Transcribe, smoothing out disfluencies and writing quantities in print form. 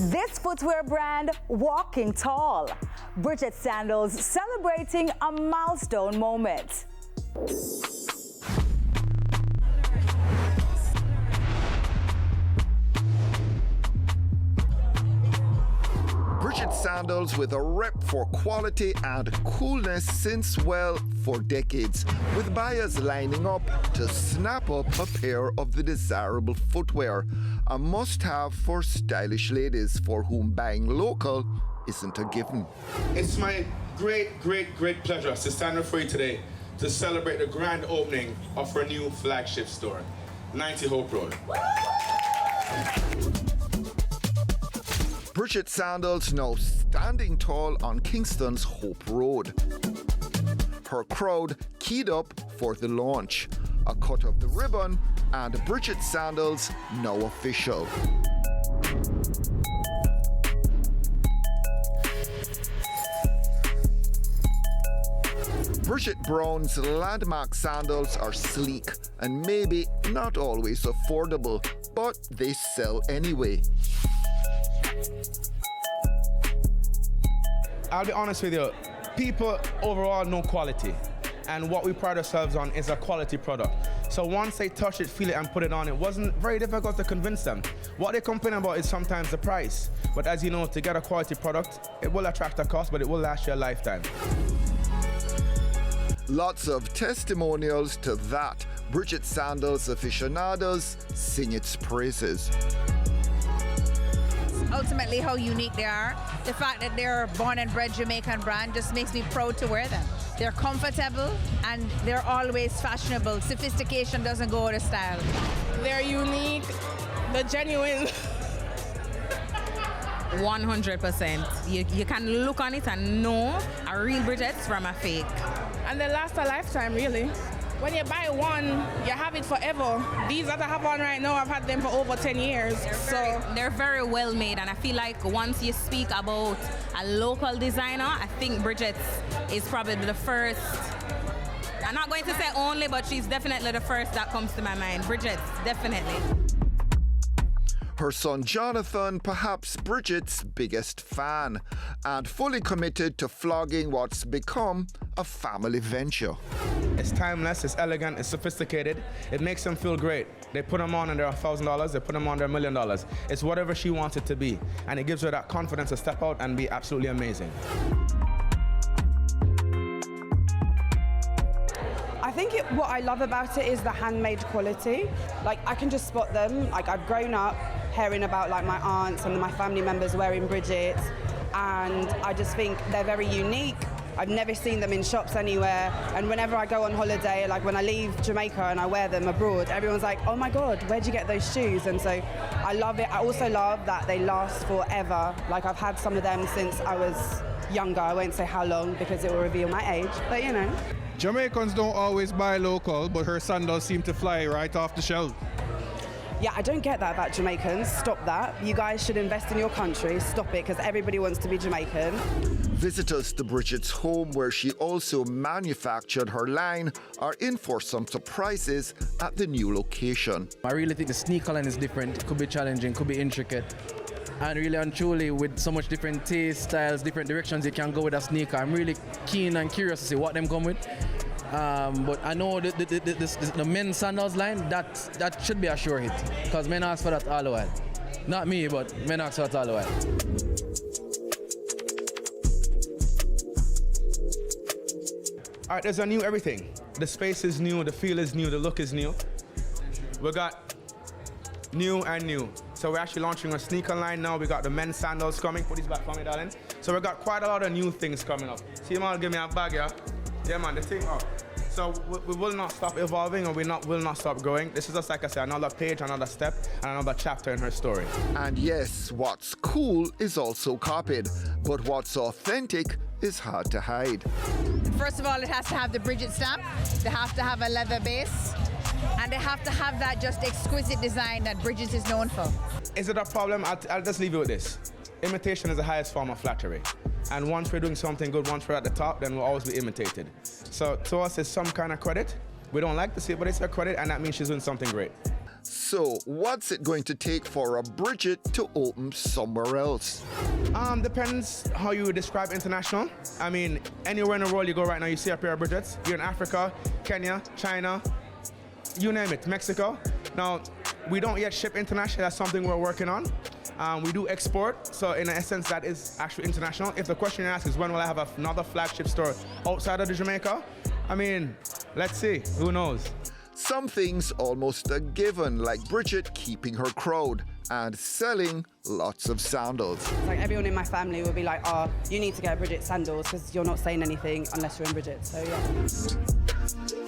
This footwear brand, walking tall. Bridget Sandals celebrating a milestone moment. Bridget Sandals with a rep for quality and coolness since, well, for decades, with buyers lining up to snap up a pair of the desirable footwear, a must-have for stylish ladies for whom buying local isn't a given. It's my great pleasure to stand before you today to celebrate the grand opening of our new flagship store, 90 Hope Road. Bridget Sandals now standing tall on Kingston's Hope Road. Her crowd keyed up for the launch. A cut of the ribbon and Bridget Sandals now official. Bridget Brown's landmark sandals are sleek and maybe not always affordable, but they sell anyway. I'll be honest with you, people overall know quality, and what we pride ourselves on is a quality product. So once they touch it, feel it, and put it on, it wasn't very difficult to convince them. What they complain about is sometimes the price, but as you know, to get a quality product, it will attract a cost, but it will last you a lifetime. Lots of testimonials to that. Bridget Sandals aficionados sing its praises. Ultimately, how unique they are. The fact that they're a born and bred Jamaican brand just makes me proud to wear them. They're comfortable and they're always fashionable. Sophistication doesn't go out of style. They're unique, they're genuine. 100%. You can look on it and know a real Bridget's from a fake. And they last a lifetime, really. When you buy one, you have it forever. These that I have on right now, I've had them for over 10 years. They're very well made, and I feel like once you speak about a local designer, I think Bridget's is probably the first. I'm not going to say only, but she's definitely the first that comes to my mind. Bridget's, definitely. Her son Jonathan, perhaps Bridget's biggest fan, and fully committed to flogging what's become a family venture. It's timeless, it's elegant, it's sophisticated. It makes them feel great. They put them on and they're $1,000, they put them on, they're $1 million. It's whatever she wants it to be. And it gives her that confidence to step out and be absolutely amazing. I think what I love about it is the handmade quality. Like, I can just spot them. Like, I've grown up hearing about like my aunts and my family members wearing Bridget, and I just think they're very unique. I've never seen them in shops anywhere, and whenever I go on holiday, like when I leave Jamaica and I wear them abroad, everyone's like, oh my God, where'd you get those shoes? And so I love it. I also love that they last forever. Like, I've had some of them since I was younger. I won't say how long because it will reveal my age, but you know. Jamaicans don't always buy local, but her sandals seem to fly right off the shelf. Yeah, I don't get that about Jamaicans. Stop that. You guys should invest in your country. Stop it, because everybody wants to be Jamaican. Visitors to Bridget's home, where she also manufactured her line, are in for some surprises at the new location. I really think the sneaker line is different. It could be challenging, could be intricate. And really and truly, with so much different taste, styles, different directions you can go with a sneaker, I'm really keen and curious to see what them come with. But I know the men's sandals line, that should be a sure hit, because men ask for that all the while. Not me, but men ask for that all the while. All right, there's a new everything. The space is new, the feel is new, the look is new. We got new and new. So we're actually launching a sneaker line now. We got the men's sandals coming. Put these back for me, darling. So we got quite a lot of new things coming up. See, man, give me a bag, yeah? Yeah, man, the thing up. So we will not stop evolving, and will not stop growing. This is just, like I said, another page, another step, and another chapter in her story. And yes, what's cool is also copied, but what's authentic is hard to hide. First of all, it has to have the Bridget stamp. They have to have a leather base. And they have to have that just exquisite design that Bridget is known for. Is it a problem? I'll just leave you with this. Imitation is the highest form of flattery. And once we're doing something good, once we're at the top, then we'll always be imitated. So to us, it's some kind of credit. We don't like to see it, but it's her credit, and that means she's doing something great. So, what's it going to take for a Bridget to open somewhere else? Depends how you describe international. I mean, anywhere in the world you go right now, you see a pair of Bridgets. You're in Africa, Kenya, China, you name it, Mexico. Now, we don't yet ship international. That's something we're working on. We do export, so in essence, that is actually international. If the question you ask is when will I have another flagship store outside of the Jamaica, I mean, let's see, who knows? Some things almost a given, like Bridget keeping her crowd and selling lots of sandals. Like everyone in my family will be like, oh, you need to get Bridget sandals because you're not saying anything unless you're in Bridget, so yeah.